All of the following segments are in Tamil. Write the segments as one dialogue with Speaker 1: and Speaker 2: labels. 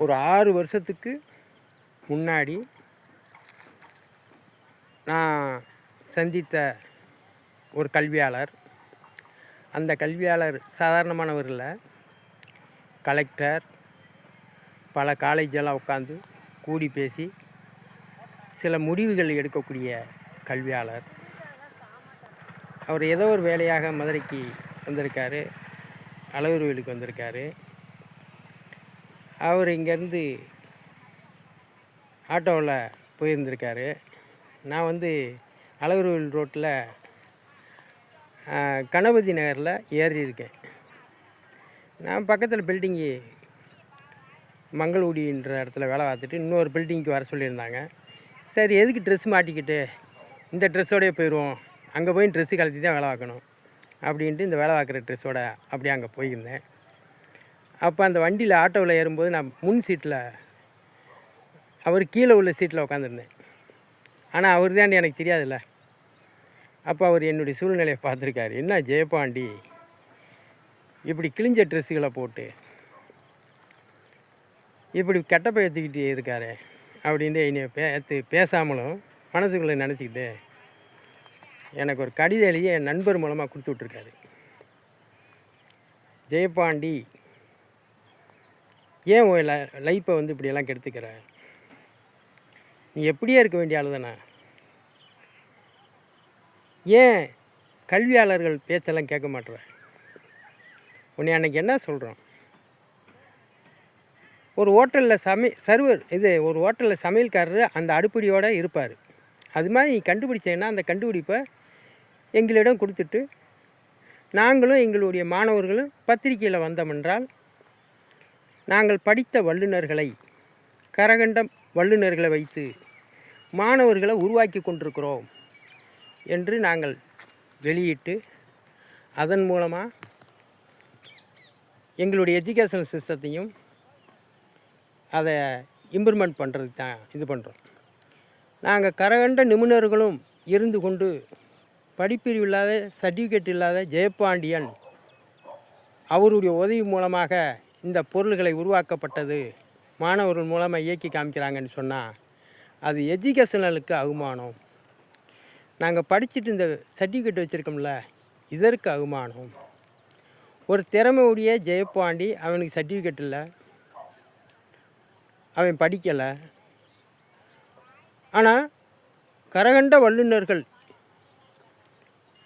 Speaker 1: ஒரு 6 வருஷத்துக்கு முன்னாடி நான் சந்தித்த ஒரு கல்வியாளர். அந்த கல்வியாளர் சாதாரணமானவர் இல்லை. கலெக்டர், பல காலேஜெல்லாம் உட்காந்து கூடி பேசி சில முடிவுகள் எடுக்கக்கூடிய கல்வியாளர். அவர் ஏதோ ஒரு வேலையாக மதுரைக்கு வந்திருக்காரு, அழகர்கோயிலுக்கு வந்திருக்காரு. அவர் இங்கேருந்து ஆட்டோவில் போயிருந்திருக்காரு. நான் வந்து அழகர்கோயில் ரோட்டில் கணபதி நகரில் ஏறியிருக்கேன். நான் பக்கத்தில் பில்டிங்கு மங்களூடின்ற இடத்துல வேலை பார்த்துட்டு இன்னொரு பில்டிங்க்கு வர சொல்லியிருந்தாங்க. சரி, எதுக்கு ட்ரெஸ் மாட்டிக்கிட்டு இந்த ட்ரெஸ்ஸோடய போயிடுவோம், அங்கே போய் ட்ரெஸ்ஸு கழட்டி தான் வேலை பார்க்கணும் அப்படின்ட்டு இந்த வேலை பார்க்குற ட்ரெஸ்ஸோட அப்படியே அங்கே போயிருந்தேன். அப்போ அந்த வண்டியில் ஆட்டோவில் ஏறும்போது நான் முன் சீட்டில், அவர் கீழே உள்ள சீட்டில் உட்காந்துருந்தேன். ஆனால் அவர் தான் எனக்கு தெரியாதுல்ல. அப்போ அவர் என்னுடைய சூழ்நிலையை பார்த்துருக்காரு. என்ன ஜெயபாண்டி இப்படி கிழிஞ்ச ட்ரெஸ்ஸுகளை போட்டு இப்படி கெட்ட பேத்துக்கிட்டு இருக்காரு அப்படின்ட்டு என்னை பேசாமலும் மனசுக்குள்ளே நினச்சிக்கிட்டு எனக்கு ஒரு கடிதம் எழுதி என் நண்பர் மூலமாக கொடுத்து விட்ருக்காரு. ஜெயபாண்டி, ஏன் உன் லைஃப்பை வந்து இப்படியெல்லாம் கெடுத்துக்கிற? நீ எப்படியே இருக்க வேண்டிய ஆள் தானே? ஏன் கல்வியாளர்கள் பேச்செல்லாம் கேட்க மாட்டுற? உன்னை அன்றைக்கி என்ன சொல்கிறோம்? ஒரு ஹோட்டலில் ஒரு ஹோட்டலில் சமையல்காரர் அந்த அடுப்படியோடு இருப்பார். அது மாதிரி நீ கண்டுபிடிச்சேன்னா அந்த கண்டுபிடிப்பை எங்களிடம் கொடுத்துட்டு நாங்களும் எங்களுடைய மாணவர்களும் பத்திரிகையில் வந்தோமென்றால் நாங்கள் படித்த வல்லுநர்களை, கரகண்ட வல்லுநர்களை வைத்து மாணவர்களை உருவாக்கி கொண்டிருக்கிறோம் என்று நாங்கள் வெளியிட்டு அதன் மூலமாக எங்களுடைய எஜுகேஷன் சிஸ்டத்தையும் அதை இம்ப்ரூவ்மெண்ட் பண்ணுறதுக்கு தான் இது பண்ணுறோம். நாங்கள் கரகண்ட நிபுணர்களும் இருந்து கொண்டு படிப்பிரிவு இல்லாத, சர்டிஃபிகேட் இல்லாத ஜெயபாண்டியன் அவருடைய உதவி மூலமாக இந்த பொருள்களை உருவாக்கப்பட்டது, மாணவர்கள் மூலமாக இயக்கி காமிக்கிறாங்கன்னு சொன்னால் அது எஜுகேஷனலுக்கு அவமானம். நாங்கள் படிச்சுட்டு இந்த சர்டிஃபிகேட் வச்சுருக்கோம்ல, இதற்கு அவமானம். ஒரு திறமையுடைய ஜெயபாண்டி, அவனுக்கு சர்டிஃபிகேட் இல்லை, அவன் படிக்கலை. ஆனால் கரகண்ட வல்லுநர்கள்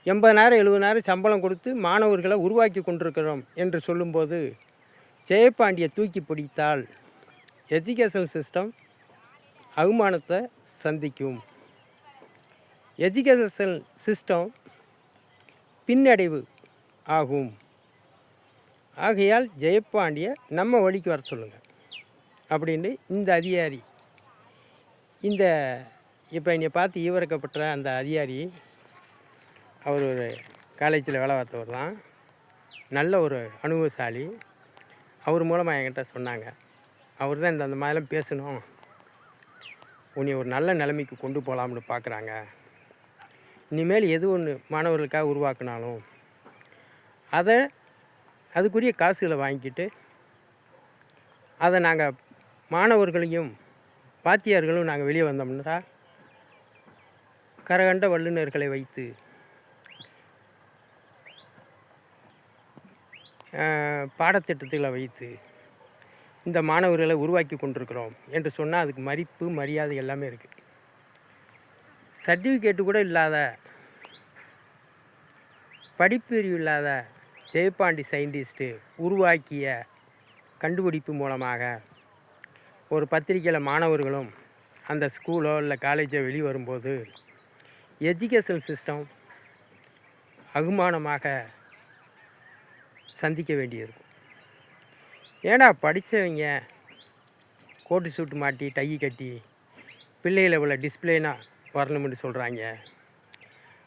Speaker 1: 80,000 70,000 சம்பளம் கொடுத்து மாணவர்களை உருவாக்கி கொண்டிருக்கிறோம் என்று சொல்லும்போது ஜெயபாண்டியை தூக்கி பிடித்தால் எஜுகேஷன் சிஸ்டம் அவமானத்தை சந்திக்கும். எஜுகேஷன் சிஸ்டம் பின்னடைவு ஆகும். ஆகையால் ஜெயபாண்டியை நம்ம வழிக்கு வர சொல்லுங்கள் அப்படின்னு இந்த அதிகாரி, இந்த இப்போ என்னை பார்த்து ஈவரக்கப்பட்ட அந்த அதிகாரி, அவர் ஒரு காலேஜில் வேலை பார்த்தவர் தான், நல்ல ஒரு அனுபவசாலி. அவர் மூலமாக என்கிட்ட சொன்னாங்க. அவர் தான் அந்த மாதிரிலாம் பேசணும், உன்னை ஒரு நல்ல நிலைமைக்கு கொண்டு போகலாம்னு பார்க்குறாங்க. இனிமேல் எது ஒன்று மாணவர்களுக்காக உருவாக்கினாலும் அதுக்குரிய காசுகளை வாங்கிக்கிட்டு அதை நாங்கள் மாணவர்களையும் பாத்தியார்களும் நாங்கள் வெளியே வந்தோம்னா கரகண்ட வல்லுநர்களை வைத்து பாடத்திட்டத்தில் வைத்து இந்த மாணவர்களை உருவாக்கி கொண்டிருக்கிறோம் என்று சொன்னால் அதுக்கு மதிப்பு மரியாதை எல்லாமே இருக்குது. சர்டிஃபிகேட்டு கூட இல்லாத, படிப்பறிவு இல்லாத ஜெயபாண்டி சயின்டிஸ்ட்டு உருவாக்கிய கண்டுபிடிப்பு மூலமாக ஒரு பத்திரிக்கையில் மாணவர்களும் அந்த ஸ்கூலோ இல்லை காலேஜோ வெளியே வரும்போது எஜுகேஷன் சிஸ்டம் அவமானமாக சந்திக்க வேண்டியிருக்கும். ஏன்னா படித்தவங்க கோட்டு சூட்டு மாட்டி டை கட்டி பிள்ளைகளை இவ்வளோ டிஸ்பிளேனா வரணும்னு சொல்கிறாங்க.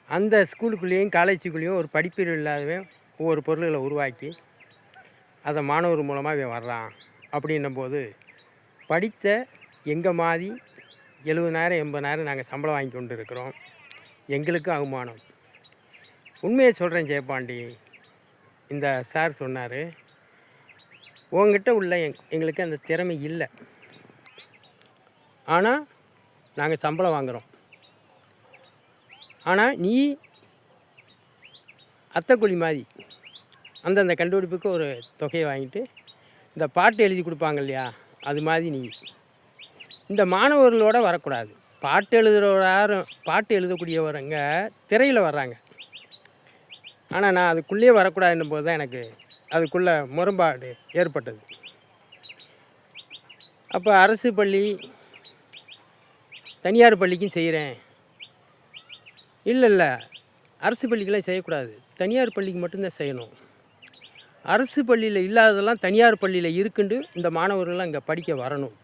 Speaker 1: அந்த ஸ்கூலுக்குள்ளேயும் காலேஜுக்குள்ளேயும் ஒரு படிப்பறிவு இல்லாதவன் ஒவ்வொரு பொருள்களை உருவாக்கி அதை மாணவர் மூலமாக வர்றான். அப்படின்னும்போது படித்த எங்கள் மாதிரி 70,000 80,000 நாங்கள் சம்பளம் வாங்கி கொண்டு இருக்கிறோம். எங்களுக்கும் அவமானம். உண்மையை சொல்கிறேன் ஜெயபாண்டி, இந்த சார் சொன்னார், உங்ககிட்ட உள்ள எங்களுக்கு அந்த திறமை இல்லை. ஆனால் நாங்கள் சம்பளம் வாங்குகிறோம். ஆனால் நீ அத்தைக்குழி மாதிரி அந்தந்த கண்டுபிடிப்புக்கு ஒரு தொகையை வாங்கிட்டு இந்த பாட்டு எழுதி கொடுப்பாங்க இல்லையா, அது மாதிரி நீ இந்த மாணவர்களோடு வரக்கூடாது. பாட்டு எழுதுகிறவராரும் பாட்டு எழுதக்கூடியவரங்க திரையில் வர்றாங்க. ஆனால் நான் அதுக்குள்ளேயே வரக்கூடாதுன்னும் போது தான் எனக்கு அதுக்குள்ளே முரண்பாடு ஏற்பட்டது. அப்போ அரசு பள்ளி தனியார் பள்ளிக்கும் செய்கிறேன். இல்லை அரசு பள்ளிக்கெல்லாம் செய்யக்கூடாது, தனியார் பள்ளிக்கு மட்டும்தான் செய்யணும். அரசு பள்ளியில் இல்லாததெல்லாம் தனியார் பள்ளியில் இருக்குண்டு இந்த மாணவர்கள்லாம் இங்கே படிக்க வரணும்.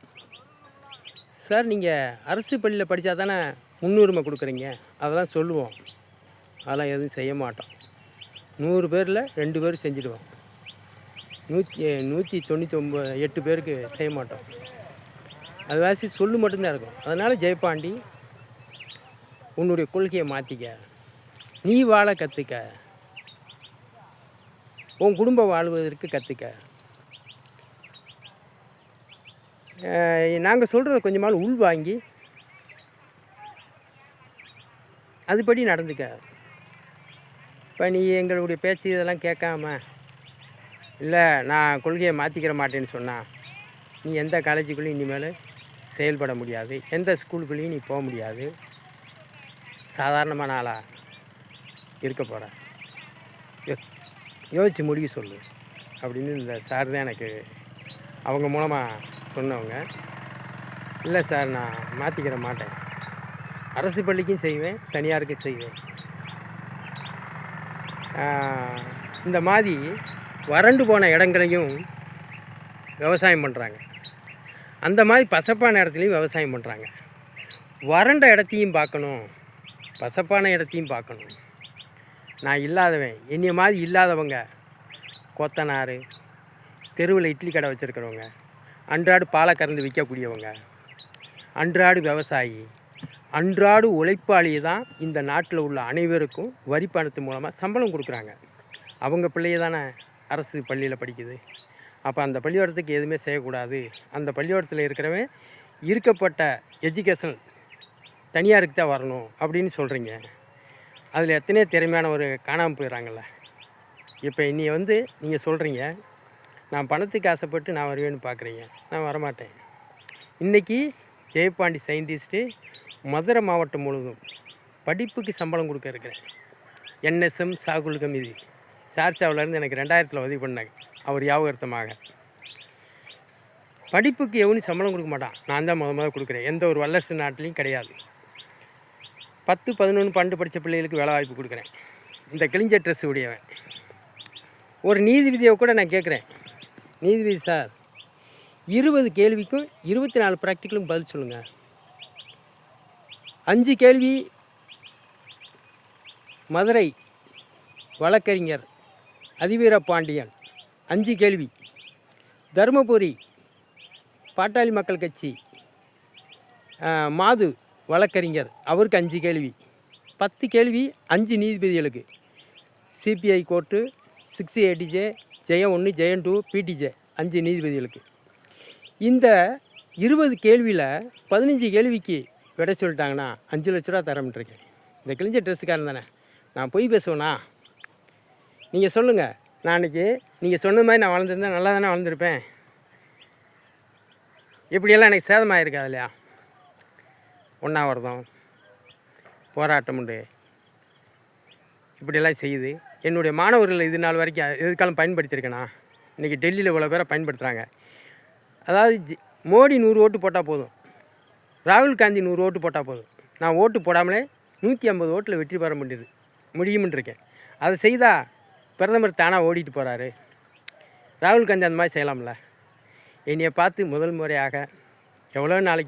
Speaker 1: சார் நீங்கள் அரசு பள்ளியில் படித்தா தானே முன்னுரிமை கொடுக்குறீங்க, அதெல்லாம் சொல்லுவோம். அதெல்லாம் எதுவும் செய்ய மாட்டோம். 100 பேரில் 2 பேர் செஞ்சுடுவோம். 198 பேருக்கு செய்ய மாட்டோம். அது வாசி சொல்லு மட்டும்தான் இருக்கும். அதனால் ஜெயப்பாண்டி, உன்னுடைய கொள்கையை மாற்றிக்க, நீ வாழ கற்றுக்க, உன் குடும்பம் வாழ்வதற்கு கற்றுக்க. நாங்கள் சொல்கிறத கொஞ்சமாலும் உள் வாங்கி அதுபடி நடந்துக்க. இப்போ நீ எங்களுடைய பேச்சு இதெல்லாம் கேட்காம இல்லை நான் கொள்கையை மாற்றிக்கிற மாட்டேன்னு சொன்னால் நீ எந்த காலேஜுக்குள்ளேயும் இனிமேல் செயல்பட முடியாது, எந்த ஸ்கூலுக்குள்ளேயும் நீ போக முடியாது, சாதாரணமான ஆளாக இருக்க போகிற. யோசித்து முடிவு சொல்லு அப்படின்னு இந்த சார் தான் எனக்கு அவங்க மூலமாக சொன்னவங்க. இல்லை சார் நான் மாற்றிக்கிற மாட்டேன், அரசு பள்ளிக்கும் செய்வேன், தனியாருக்கும் செய்வேன். இந்த மாதிரி வறண்டு போன இடங்களையும் விவசாயம் பண்ணுறாங்க, அந்த மாதிரி பசப்பான இடத்துலையும் விவசாயம் பண்ணுறாங்க. வறண்ட இடத்தையும் பார்க்கணும், பசப்பான இடத்தையும் பார்க்கணும். நான் இல்லாதவன், என்னைய மாதிரி இல்லாதவங்க, கொத்தனார், தெருவில் இட்லி கடை வச்சுருக்கிறவங்க, அன்றாடு பாலை கறந்து விற்கக்கூடியவங்க, அன்றாடு விவசாயி, அன்றாடு உழைப்பாளி தான் இந்த நாட்டில் உள்ள அனைவருக்கும் வரி பணத்து மூலமாக சம்பளம் கொடுக்குறாங்க. அவங்க பிள்ளைய தானே அரசு பள்ளியில் படிக்குது. அப்போ அந்த பள்ளிக்கூடத்துக்கு எதுவுமே செய்யக்கூடாது, அந்த பள்ளிக்கூடத்தில் இருக்கிறவன் இருக்கப்பட்ட எஜுகேஷன் தனியாருக்கு தான் வரணும் அப்படின்னு சொல்கிறீங்க. அதில் எத்தனையோ திறமையான ஒரு காணாமல் போயிடறாங்கள்ல. இப்போ இன்னி நீங்கள் சொல்கிறீங்க நான் பணத்துக்கு ஆசைப்பட்டு நான் வருவேன்னு பார்க்குறீங்க. நான் வரமாட்டேன். இன்றைக்கி ஜெயப்பாண்டி சயின்டிஸ்ட்டு மதுரை மாவட்டம் முழுவதும் படிப்புக்கு சம்பளம் கொடுக்க இருக்கிறேன். NSM சாகுல் கமிதி சார்சாவிலேருந்து எனக்கு 2000 உதவி பண்ணாங்க, அவர் ஞாபகார்த்தமாக. படிப்புக்கு எவனும் சம்பளம் கொடுக்க மாட்டான், நான் தான் முதல் கொடுக்குறேன். எந்த ஒரு வல்லரசு நாட்டிலையும் கிடையாது. 10, 11, 12 படித்த பிள்ளைகளுக்கு வேலை வாய்ப்பு கொடுக்குறேன். இந்த கிழிஞ்ச ட்ரெஸ் உடையவன் ஒரு நீதிபதியை கூட நான் கேட்குறேன், நீதிபதி சார் 20 கேள்விக்கும் 24 ப்ராக்டிக்கலும் பதில் சொல்லுங்கள். 5 கேள்வி மதுரை வழக்கறிஞர் அதிவீர பாண்டியன் 5 கேள்வி, தருமபுரி பாட்டாளி மக்கள் கட்சி மாது வழக்கறிஞர் அவருக்கு 5 கேள்வி, 10 கேள்வி 5 நீதிபதிகளுக்கு, CPI கோர்ட்டு 6 ADJ, ஜெயம் 1, ஜெயம் 2, PTJ 5 நீதிபதிகளுக்கு. இந்த 20 கேள்வியில் 15 கேள்விக்கு விட சொல்லிட்டாங்கன்னா 5 லட்ச ரூபா தரமிட்டுருக்கேன். இந்த கிழிஞ்ச ட்ரெஸ்ஸுக்காரன் தானே, நான் பொய் பேசுவேண்ணா? நீங்கள் சொல்லுங்கள். நான் அன்றைக்கி நீங்கள் சொன்னது மாதிரி நான் வளர்ந்துருந்தேன், நல்லா தானே வளர்ந்துருப்பேன். இப்படியெல்லாம் எனக்கு சேதமாகிருக்காது இல்லையா? உண்ணாவிரதம், போராட்டம் உண்டு, இப்படியெல்லாம் செய்யுது. என்னுடைய மாணவர்கள் இது நாள் வரைக்கும் எதுக்காலம் பயன்படுத்தியிருக்கேனா? இன்றைக்கி டெல்லியில் இவ்வளோ பேரை பயன்படுத்துகிறாங்க. அதாவது மோடி 100 ஓட்டு போட்டால் போதும், ராகுல் காந்தி 100 ஓட்டு போட்டால் போதும், நான் ஓட்டு போடாமலே 150 ஓட்டில் வெற்றி பெற முடியும்னு இருக்கேன். அதை செய்தால் பிரதமர் தானாக ஓடிட்டு போகிறாரு. ராகுல் காந்தி அந்த மாதிரி செய்யலாம்ல. என்னையை பார்த்து முதல் முறையாக எவ்வளோ நாளைக்கு